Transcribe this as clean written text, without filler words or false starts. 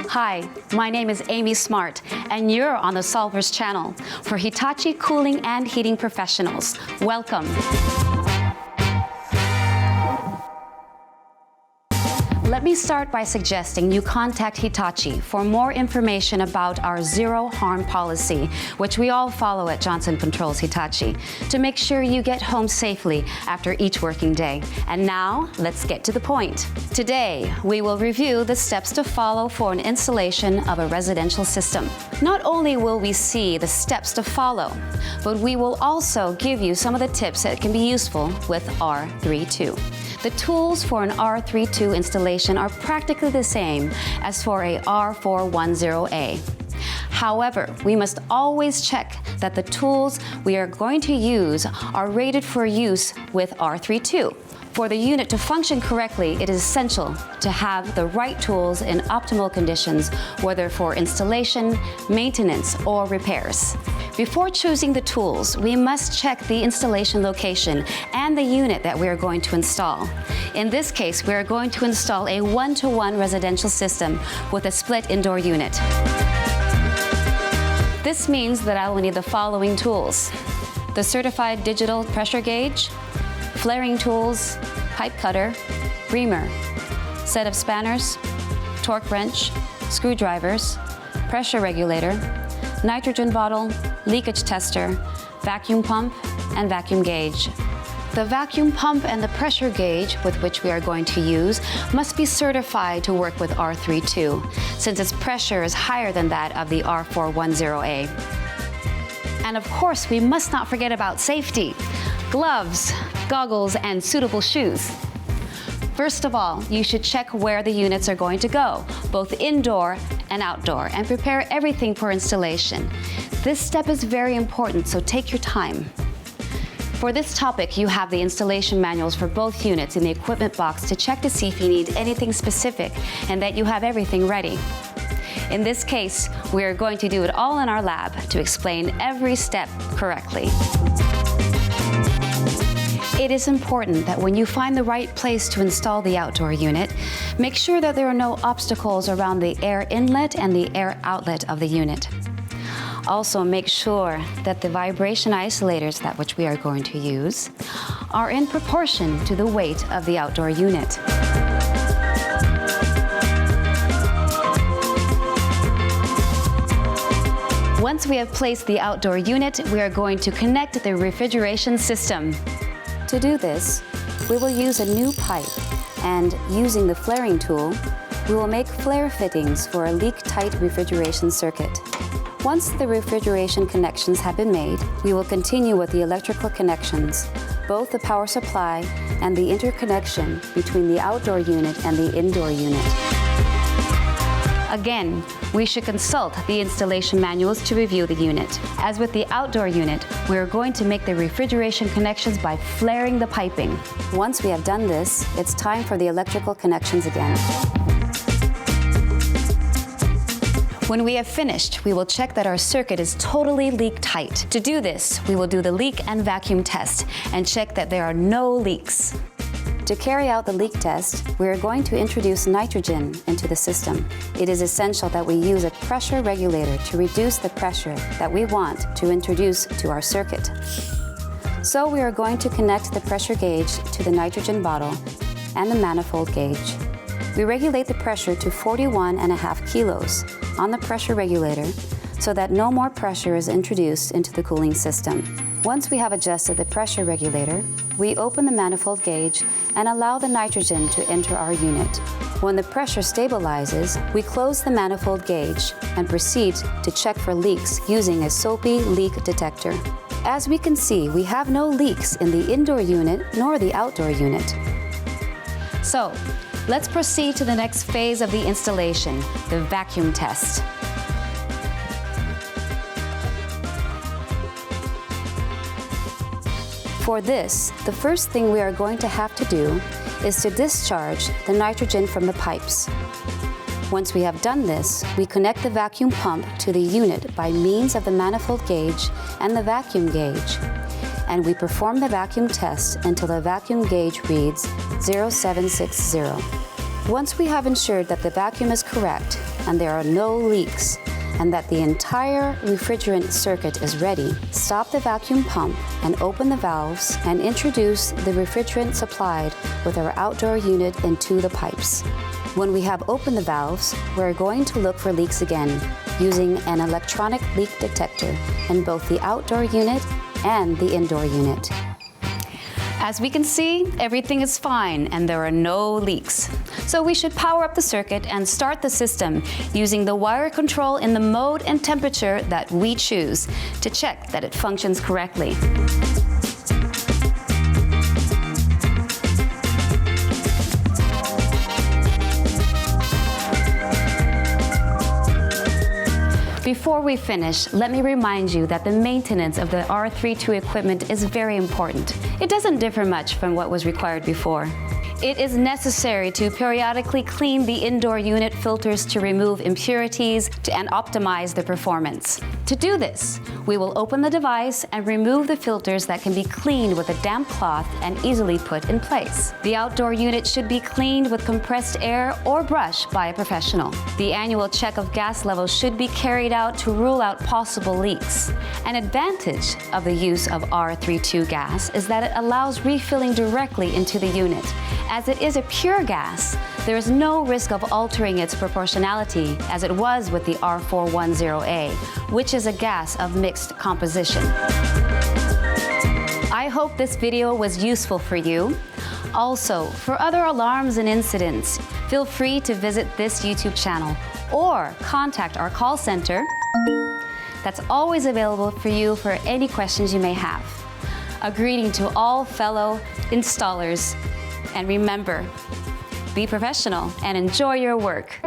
Hi, my name is Amy Smart, and you're on the Solvers channel for Hitachi Cooling and Heating Professionals. Welcome. Let me start by suggesting you contact Hitachi for more information about our zero harm policy, which we all follow at Johnson Controls Hitachi, to make sure you get home safely after each working day. And now, let's get to the point. Today, we will review the steps to follow for an installation of a residential system. Not only will we see the steps to follow, but we will also give you some of the tips that can be useful with R32. The tools for an R32 installation are practically the same as for a R410A. However, we must always check that the tools we are going to use are rated for use with R32. For the unit to function correctly, it is essential to have the right tools in optimal conditions, whether for installation, maintenance, or repairs. Before choosing the tools, we must check the installation location and the unit that we are going to install. In this case, we are going to install a one-to-one residential system with a split indoor unit. This means that I will need the following tools: the certified digital pressure gauge, flaring tools, pipe cutter, reamer, set of spanners, torque wrench, screwdrivers, pressure regulator, nitrogen bottle, leakage tester, vacuum pump, and vacuum gauge. The vacuum pump and the pressure gauge with which we are going to use must be certified to work with R32, since its pressure is higher than that of the R410A. And of course, we must not forget about safety: gloves, goggles, and suitable shoes. First of all, you should check where the units are going to go, both indoor and outdoor, and prepare everything for installation. This step is very important, so take your time. For this topic, you have the installation manuals for both units in the equipment box to check to see if you need anything specific and that you have everything ready. In this case, we are going to do it all in our lab to explain every step correctly. It is important that when you find the right place to install the outdoor unit, make sure that there are no obstacles around the air inlet and the air outlet of the unit. Also, make sure that the vibration isolators that which we are going to use are in proportion to the weight of the outdoor unit. Once we have placed the outdoor unit, we are going to connect the refrigeration system. To do this, we will use a new pipe, and using the flaring tool, we will make flare fittings for a leak-tight refrigeration circuit. Once the refrigeration connections have been made, we will continue with the electrical connections, both the power supply and the interconnection between the outdoor unit and the indoor unit. Again, we should consult the installation manuals to review the unit. As with the outdoor unit, we are going to make the refrigeration connections by flaring the piping. Once we have done this, it's time for the electrical connections again. When we have finished, we will check that our circuit is totally leak-tight. To do this, we will do the leak and vacuum test and check that there are no leaks. To carry out the leak test, we are going to introduce nitrogen into the system. It is essential that we use a pressure regulator to reduce the pressure that we want to introduce to our circuit. So we are going to connect the pressure gauge to the nitrogen bottle and the manifold gauge. We regulate the pressure to 41.5 kilos on the pressure regulator so that no more pressure is introduced into the cooling system. Once we have adjusted the pressure regulator, we open the manifold gauge and allow the nitrogen to enter our unit. When the pressure stabilizes, we close the manifold gauge and proceed to check for leaks using a soapy leak detector. As we can see, we have no leaks in the indoor unit nor the outdoor unit. So, let's proceed to the next phase of the installation, the vacuum test. For this, the first thing we are going to have to do is to discharge the nitrogen from the pipes. Once we have done this, we connect the vacuum pump to the unit by means of the manifold gauge and the vacuum gauge, and we perform the vacuum test until the vacuum gauge reads 0760. Once we have ensured that the vacuum is correct, and there are no leaks, and that the entire refrigerant circuit is ready, stop the vacuum pump and open the valves and introduce the refrigerant supplied with our outdoor unit into the pipes. When we have opened the valves, we're going to look for leaks again using an electronic leak detector in both the outdoor unit and the indoor unit. As we can see, everything is fine and there are no leaks. So we should power up the circuit and start the system using the wire control in the mode and temperature that we choose to check that it functions correctly. Before we finish, let me remind you that the maintenance of the R32 equipment is very important. It doesn't differ much from what was required before. It is necessary to periodically clean the indoor unit filters to remove impurities and optimize the performance. To do this, we will open the device and remove the filters that can be cleaned with a damp cloth and easily put in place. The outdoor unit should be cleaned with compressed air or brush by a professional. The annual check of gas levels should be carried out to rule out possible leaks. An advantage of the use of R32 gas is that it allows refilling directly into the unit. As it is a pure gas, there is no risk of altering its proportionality as it was with the R410A, which is a gas of mixed composition. I hope this video was useful for you. Also, for other alarms and incidents, feel free to visit this YouTube channel or contact our call center that's always available for you for any questions you may have. A greeting to all fellow installers. And remember, be professional and enjoy your work.